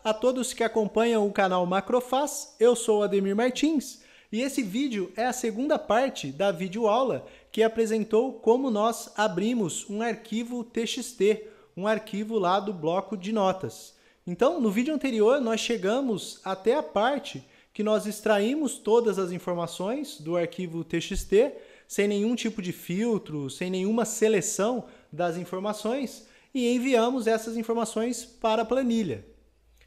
a todos que acompanham o canal Macrofaz, eu sou Ademir Martins e esse vídeo é a segunda parte da videoaula que apresentou como nós abrimos um arquivo TXT, um arquivo lá do bloco de notas. Então, no vídeo anterior nós chegamos até a parte que nós extraímos todas as informações do arquivo TXT, sem nenhum tipo de filtro, sem nenhuma seleção das informações, e enviamos essas informações para a planilha.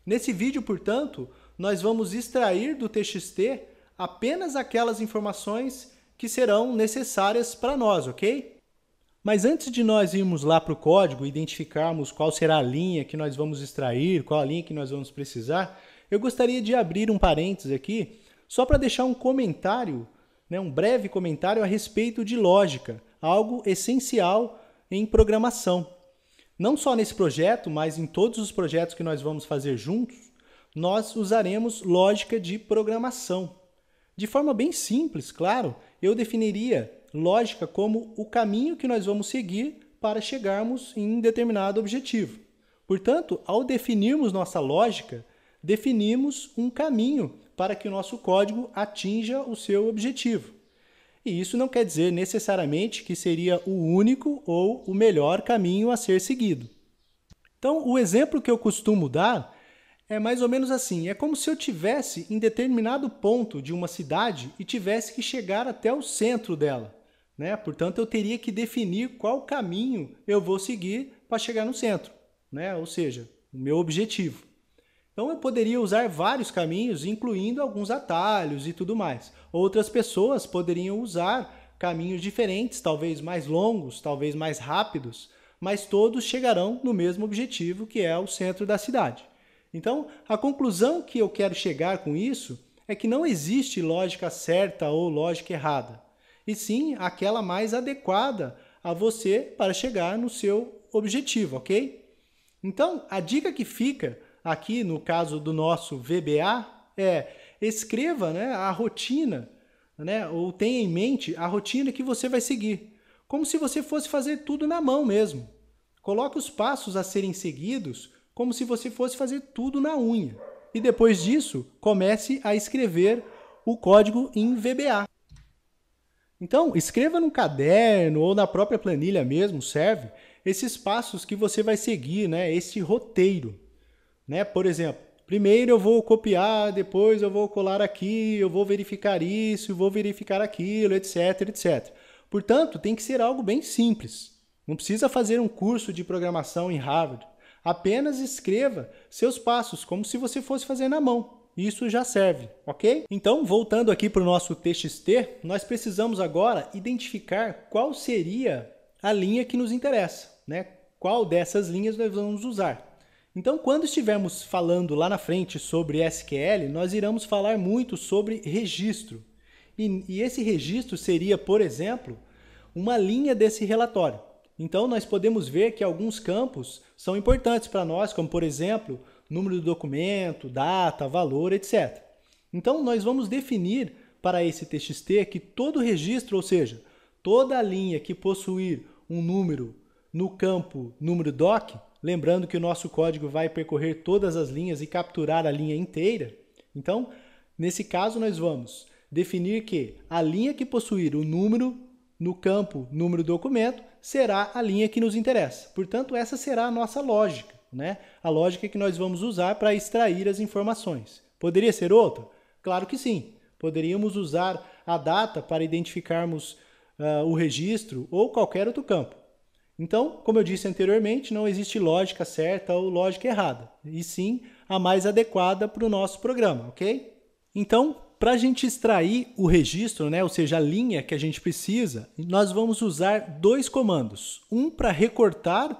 Nesse vídeo, portanto, nós vamos extrair do TXT apenas aquelas informações que serão necessárias para nós, ok? Mas antes de nós irmos lá para o código e identificarmos qual será a linha que nós vamos extrair, qual a linha que nós vamos precisar, eu gostaria de abrir um parênteses aqui, só para deixar um comentário, um breve comentário a respeito de lógica, algo essencial em programação. Não só nesse projeto, mas em todos os projetos que nós vamos fazer juntos, nós usaremos lógica de programação. De forma bem simples, claro, eu definiria lógica como o caminho que nós vamos seguir para chegarmos em um determinado objetivo. Portanto, ao definirmos nossa lógica, definimos um caminho para que o nosso código atinja o seu objetivo. E isso não quer dizer necessariamente que seria o único ou o melhor caminho a ser seguido. Então, o exemplo que eu costumo dar é mais ou menos assim. É como se eu tivesse em determinado ponto de uma cidade e tivesse que chegar até o centro dela, né? Portanto, eu teria que definir qual caminho eu vou seguir para chegar no centro, né? Ou seja, o meu objetivo. Então, eu poderia usar vários caminhos, incluindo alguns atalhos e tudo mais. Outras pessoas poderiam usar caminhos diferentes, talvez mais longos, talvez mais rápidos, mas todos chegarão no mesmo objetivo, que é o centro da cidade. Então, a conclusão que eu quero chegar com isso é que não existe lógica certa ou lógica errada, e sim aquela mais adequada a você para chegar no seu objetivo, ok? Então, a dica que fica aqui no caso do nosso VBA escreva, a rotina, ou tenha em mente a rotina que você vai seguir, como se você fosse fazer tudo na mão mesmo. Coloque os passos a serem seguidos como se você fosse fazer tudo na unha. E depois disso, comece a escrever o código em VBA. Então, escreva no caderno ou na própria planilha mesmo, serve, esses passos que você vai seguir, esse roteiro. Por exemplo, primeiro eu vou copiar, depois eu vou colar aqui, eu vou verificar isso, vou verificar aquilo, etc, etc. Portanto, tem que ser algo bem simples. Não precisa fazer um curso de programação em Harvard. Apenas escreva seus passos, como se você fosse fazer na mão. Isso já serve, ok? Então, voltando aqui para o nosso TXT, nós precisamos agora identificar qual seria a linha que nos interessa, Qual dessas linhas nós vamos usar. Então, quando estivermos falando lá na frente sobre SQL, nós iremos falar muito sobre registro. E esse registro seria, por exemplo, uma linha desse relatório. Então, nós podemos ver que alguns campos são importantes para nós, como, por exemplo, número do documento, data, valor, etc. Então, nós vamos definir para esse TXT que todo registro, ou seja, toda a linha que possuir um número no campo número doc, lembrando que o nosso código vai percorrer todas as linhas e capturar a linha inteira. Então, nesse caso, nós vamos definir que a linha que possuir o número no campo número documento será a linha que nos interessa. Portanto, essa será a nossa lógica, A lógica que nós vamos usar para extrair as informações. Poderia ser outra? Claro que sim. Poderíamos usar a data para identificarmos o registro ou qualquer outro campo. Então, como eu disse anteriormente, não existe lógica certa ou lógica errada, e sim a mais adequada para o nosso programa, ok? Então, para a gente extrair o registro, ou seja, a linha que a gente precisa, nós vamos usar dois comandos. Um para recortar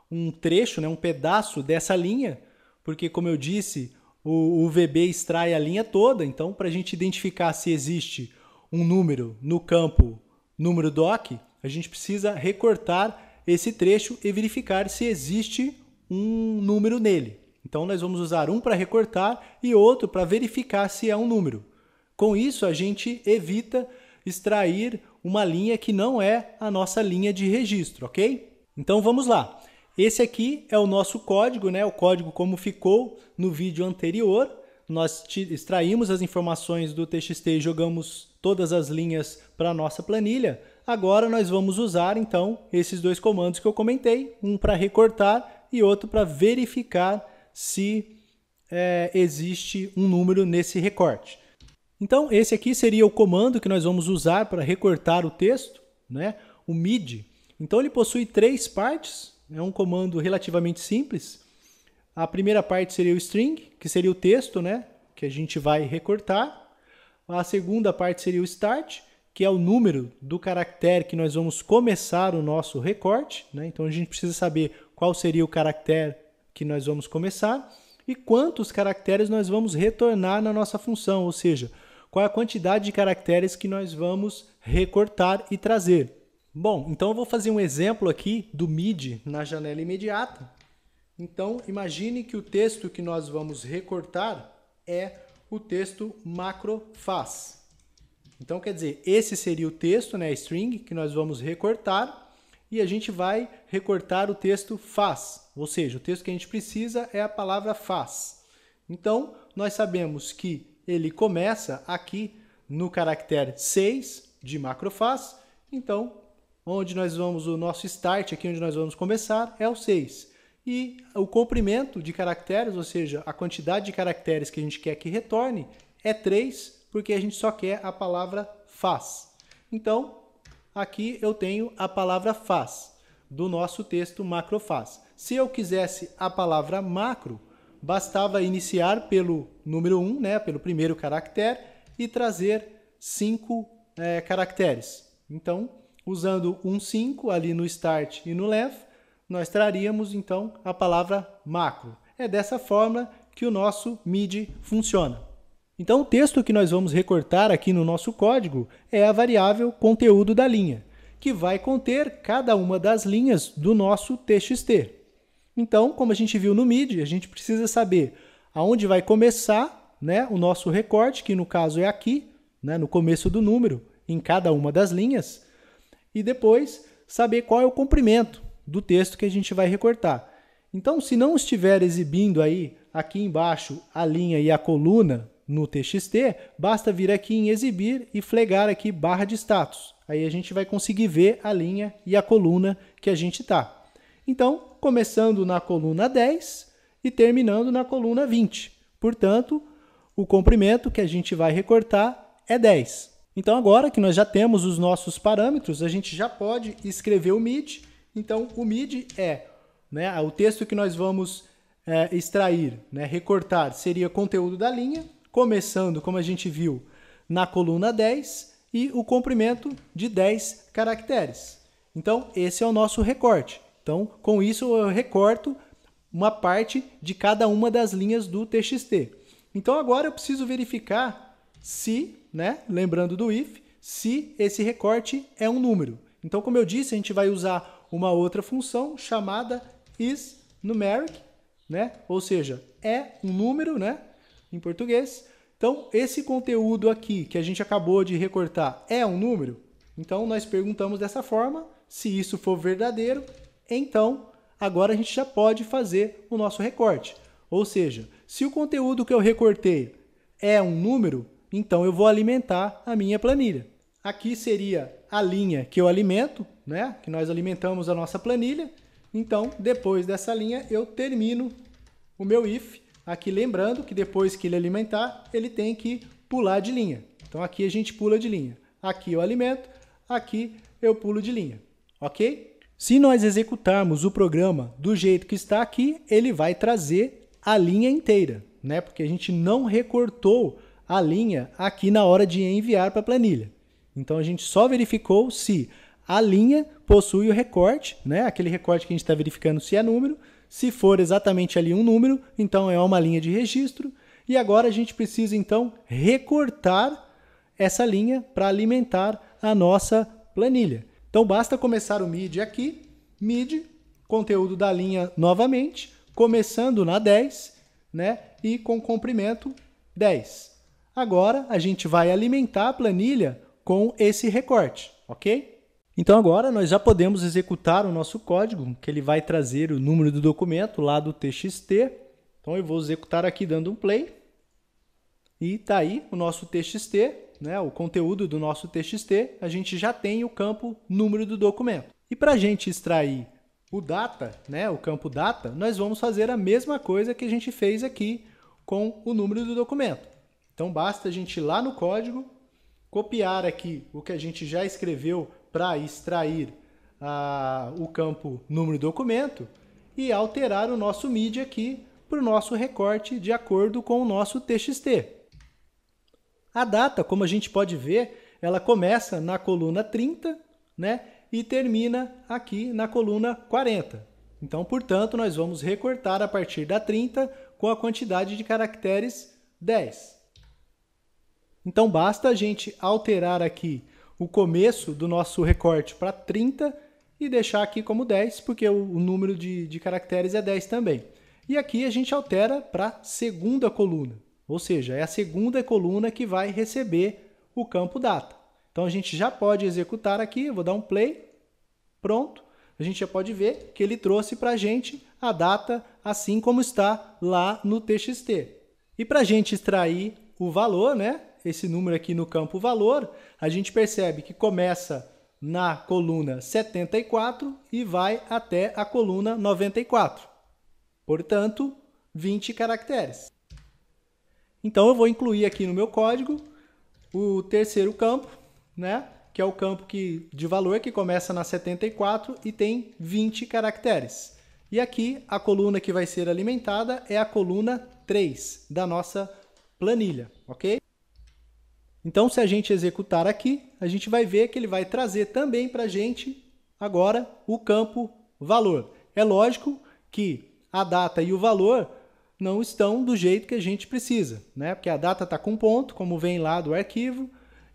um trecho, um pedaço dessa linha, porque, como eu disse, o VB extrai a linha toda, então, para a gente identificar se existe um número no campo número doc, a gente precisa recortar esse trecho e verificar se existe um número nele. Então, nós vamos usar um para recortar e outro para verificar se é um número. Com isso, a gente evita extrair uma linha que não é a nossa linha de registro, ok? Então, vamos lá. Esse aqui é o nosso código, né? O código como ficou no vídeo anterior. Nós extraímos as informações do TXT e jogamos todas as linhas para a nossa planilha. Agora nós vamos usar, então, esses dois comandos que eu comentei, um para recortar e outro para verificar se existe um número nesse recorte. Então, esse aqui seria o comando que nós vamos usar para recortar o texto, né? O mid. Então, ele possui 3 partes, é um comando relativamente simples. A primeira parte seria o string, que seria o texto, né? Que a gente vai recortar. A segunda parte seria o start, que é o número do caractere que nós vamos começar o nosso recorte, né? Então, a gente precisa saber qual seria o caractere que nós vamos começar e quantos caracteres nós vamos retornar na nossa função, ou seja, qual é a quantidade de caracteres que nós vamos recortar e trazer. Bom, então eu vou fazer um exemplo aqui do mid na janela imediata. Então, imagine que o texto que nós vamos recortar é o texto macrofaz. Então, quer dizer, esse seria o texto, né, string, que nós vamos recortar, e a gente vai recortar o texto faz, ou seja, o texto que a gente precisa é a palavra faz. Então, nós sabemos que ele começa aqui no caractere 6 de macrofaz, então, onde nós vamos, o nosso start aqui, onde nós vamos começar, é o 6. E o comprimento de caracteres, ou seja, a quantidade de caracteres que a gente quer que retorne, é 3, porque a gente só quer a palavra faz. Então, aqui eu tenho a palavra faz, do nosso texto macrofaz. Se eu quisesse a palavra macro, bastava iniciar pelo número 1, né, pelo primeiro caractere, e trazer 5 caracteres. Então, usando 5 ali no start e no length, nós traríamos então a palavra macro. É dessa forma que o nosso mid funciona. Então, o texto que nós vamos recortar aqui no nosso código é a variável conteúdo da linha, que vai conter cada uma das linhas do nosso TXT. Então, como a gente viu no mid, a gente precisa saber aonde vai começar, né, o nosso recorte, que no caso é aqui, né, no começo do número, em cada uma das linhas, e depois saber qual é o comprimento do texto que a gente vai recortar. Então, se não estiver exibindo aí aqui embaixo a linha e a coluna no TXT, basta vir aqui em exibir e flegar aqui barra de status. Aí a gente vai conseguir ver a linha e a coluna que a gente está. Então, começando na coluna 10 e terminando na coluna 20. Portanto, o comprimento que a gente vai recortar é 10. Então, agora que nós já temos os nossos parâmetros, a gente já pode escrever o mid. Então, o mid é, né, o texto que nós vamos extrair, né, recortar, seria conteúdo da linha, começando, como a gente viu, na coluna 10 e o comprimento de 10 caracteres. Então, esse é o nosso recorte. Então, com isso, eu recorto uma parte de cada uma das linhas do TXT. Então, agora eu preciso verificar se, né, lembrando do if, se esse recorte é um número. Então, como eu disse, a gente vai usar uma outra função chamada isNumeric, né? Ou seja, é um número, né, em português. Então, esse conteúdo aqui que a gente acabou de recortar é um número? Então, nós perguntamos dessa forma. Se isso for verdadeiro, então, agora a gente já pode fazer o nosso recorte. Ou seja, se o conteúdo que eu recortei é um número, então eu vou alimentar a minha planilha. Aqui seria a linha que eu alimento, né? Que nós alimentamos a nossa planilha. Então, depois dessa linha, eu termino o meu if. Aqui lembrando que depois que ele alimentar, ele tem que pular de linha. Então, aqui a gente pula de linha. Aqui eu alimento, aqui eu pulo de linha. Ok? Se nós executarmos o programa do jeito que está aqui, ele vai trazer a linha inteira, né? Porque a gente não recortou a linha aqui na hora de enviar para a planilha. Então, a gente só verificou se a linha possui o recorte, né? Aquele recorte que a gente está verificando se é número. Se for exatamente ali um número, então é uma linha de registro. E agora a gente precisa, então, recortar essa linha para alimentar a nossa planilha. Então, basta começar o mid aqui, mid, conteúdo da linha novamente, começando na 10, né? E com comprimento 10. Agora, a gente vai alimentar a planilha com esse recorte, ok? Então agora nós já podemos executar o nosso código, que ele vai trazer o número do documento lá do TXT. Então eu vou executar aqui dando um play. E está aí o nosso TXT, né, o conteúdo do nosso TXT. A gente já tem o campo número do documento. E para a gente extrair o data, né, o campo data, nós vamos fazer a mesma coisa que a gente fez aqui com o número do documento. Então basta a gente ir lá no código, copiar aqui o que a gente já escreveu para extrair o campo número do documento e alterar o nosso MIDI aqui para o nosso recorte de acordo com o nosso TXT. A data, como a gente pode ver, ela começa na coluna 30, né, e termina aqui na coluna 40. Então, portanto, nós vamos recortar a partir da 30 com a quantidade de caracteres 10. Então, basta a gente alterar aqui o começo do nosso recorte para 30 e deixar aqui como 10, porque o número de caracteres é 10 também. E aqui a gente altera para a segunda coluna, ou seja, é a segunda coluna que vai receber o campo data. Então, a gente já pode executar aqui, eu vou dar um play, pronto. A gente já pode ver que ele trouxe para a gente a data assim como está lá no TXT. E para a gente extrair o valor, né, esse número aqui no campo valor, a gente percebe que começa na coluna 74 e vai até a coluna 94. Portanto, 20 caracteres. Então eu vou incluir aqui no meu código o terceiro campo, né, que é o campo de valor que começa na 74 e tem 20 caracteres. E aqui a coluna que vai ser alimentada é a coluna 3 da nossa planilha, ok? Então, se a gente executar aqui, a gente vai ver que ele vai trazer também para a gente agora o campo valor. É lógico que a data e o valor não estão do jeito que a gente precisa, né? Porque a data está com ponto, como vem lá do arquivo,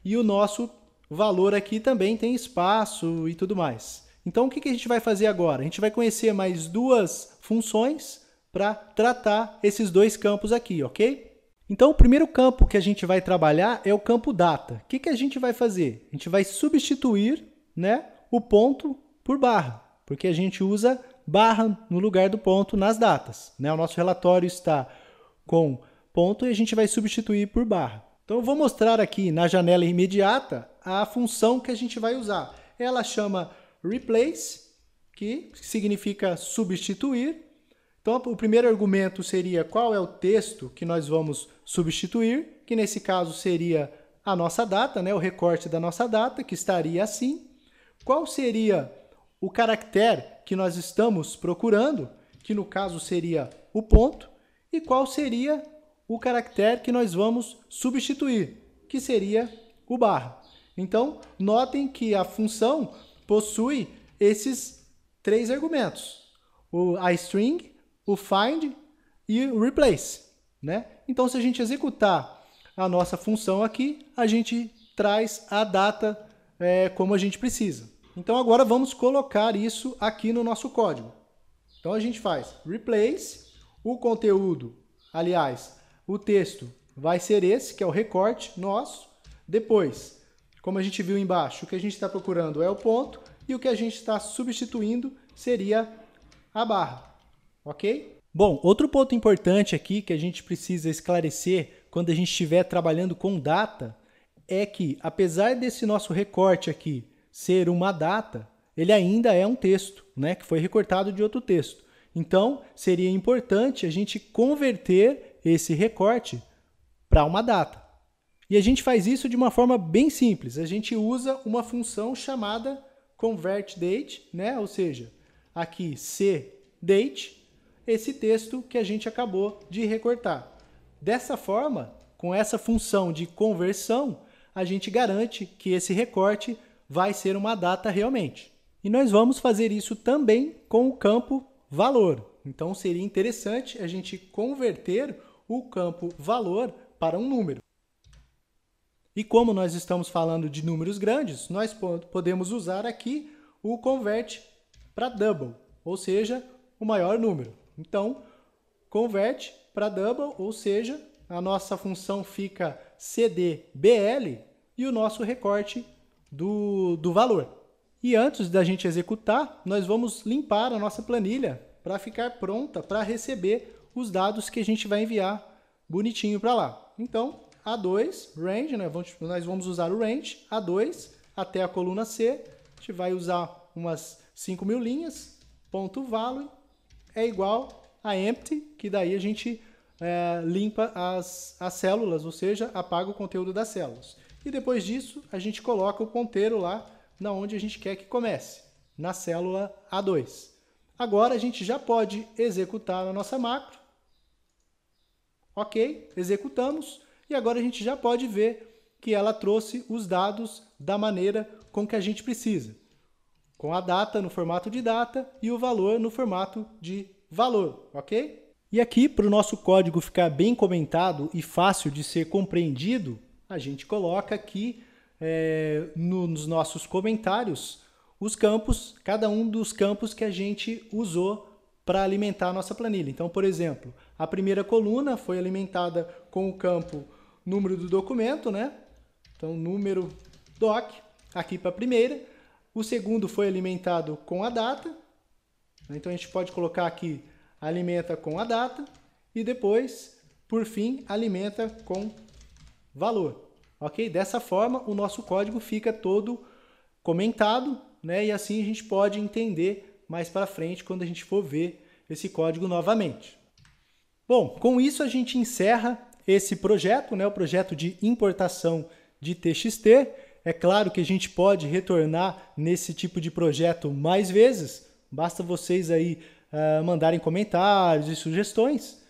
e o nosso valor aqui também tem espaço e tudo mais. Então, o que a gente vai fazer agora? A gente vai conhecer mais duas funções para tratar esses dois campos aqui, ok? Então, o primeiro campo que a gente vai trabalhar é o campo data. O que a gente vai fazer? A gente vai substituir, né, o ponto por barra, porque a gente usa barra no lugar do ponto nas datas, né? O nosso relatório está com ponto e a gente vai substituir por barra. Então, eu vou mostrar aqui na janela imediata a função que a gente vai usar. Ela chama replace, que significa substituir. Então, o primeiro argumento seria qual é o texto que nós vamos substituir, que nesse caso seria a nossa data, né? O recorte da nossa data, que estaria assim. Qual seria o caractere que nós estamos procurando, que no caso seria o ponto, e qual seria o caractere que nós vamos substituir, que seria o barra. Então, notem que a função possui esses três argumentos, a string, o find e o replace, né? Então, se a gente executar a nossa função aqui, a gente traz a data como a gente precisa. Então, agora vamos colocar isso aqui no nosso código. Então, a gente faz replace, o conteúdo, aliás, o texto vai ser esse, que é o recorte nosso. Depois, como a gente viu embaixo, o que a gente está procurando é o ponto e o que a gente está substituindo seria a barra. Ok? Bom, outro ponto importante aqui que a gente precisa esclarecer quando a gente estiver trabalhando com data é que, apesar desse nosso recorte aqui ser uma data, ele ainda é um texto, né, que foi recortado de outro texto. Então, seria importante a gente converter esse recorte para uma data. E a gente faz isso de uma forma bem simples. A gente usa uma função chamada convertDate, né? Ou seja, aqui cDate, esse texto que a gente acabou de recortar. Dessa forma, com essa função de conversão, a gente garante que esse recorte vai ser uma data realmente. E nós vamos fazer isso também com o campo valor. Então, seria interessante a gente converter o campo valor para um número. E como nós estamos falando de números grandes, nós podemos usar aqui o convert para double, ou seja, o maior número. Então, convert para double, ou seja, a nossa função fica cdbl e o nosso recorte do valor. E antes da gente executar, nós vamos limpar a nossa planilha para ficar pronta para receber os dados que a gente vai enviar bonitinho para lá. Então, A2, range, né? Nós vamos usar o range, A2, até a coluna C, a gente vai usar umas 5.000 linhas, ponto value, é igual a empty, que daí a gente limpa as células, ou seja, apaga o conteúdo das células. E depois disso, a gente coloca o ponteiro lá na onde a gente quer que comece, na célula A2. Agora a gente já pode executar a nossa macro. Ok, executamos. E agora a gente já pode ver que ela trouxe os dados da maneira com que a gente precisa. Com a data no formato de data e o valor no formato de valor, ok? E aqui, para o nosso código ficar bem comentado e fácil de ser compreendido, a gente coloca aqui nos nossos comentários os campos, cada um dos campos que a gente usou para alimentar a nossa planilha. Então, por exemplo, a primeira coluna foi alimentada com o campo número do documento, né? Então, número doc, aqui para a primeira. O segundo foi alimentado com a data. Então, a gente pode colocar aqui, alimenta com a data. E depois, por fim, alimenta com valor. Ok? Dessa forma, o nosso código fica todo comentado, né? E assim a gente pode entender mais para frente quando a gente for ver esse código novamente. Bom, com isso a gente encerra esse projeto, né? O projeto de importação de TXT. É claro que a gente pode retornar nesse tipo de projeto mais vezes, basta vocês aí mandarem comentários e sugestões.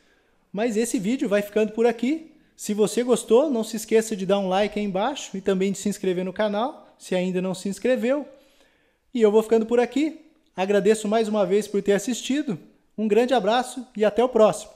Mas esse vídeo vai ficando por aqui. Se você gostou, não se esqueça de dar um like aí embaixo e também de se inscrever no canal, se ainda não se inscreveu. E eu vou ficando por aqui. Agradeço mais uma vez por ter assistido. Um grande abraço e até o próximo.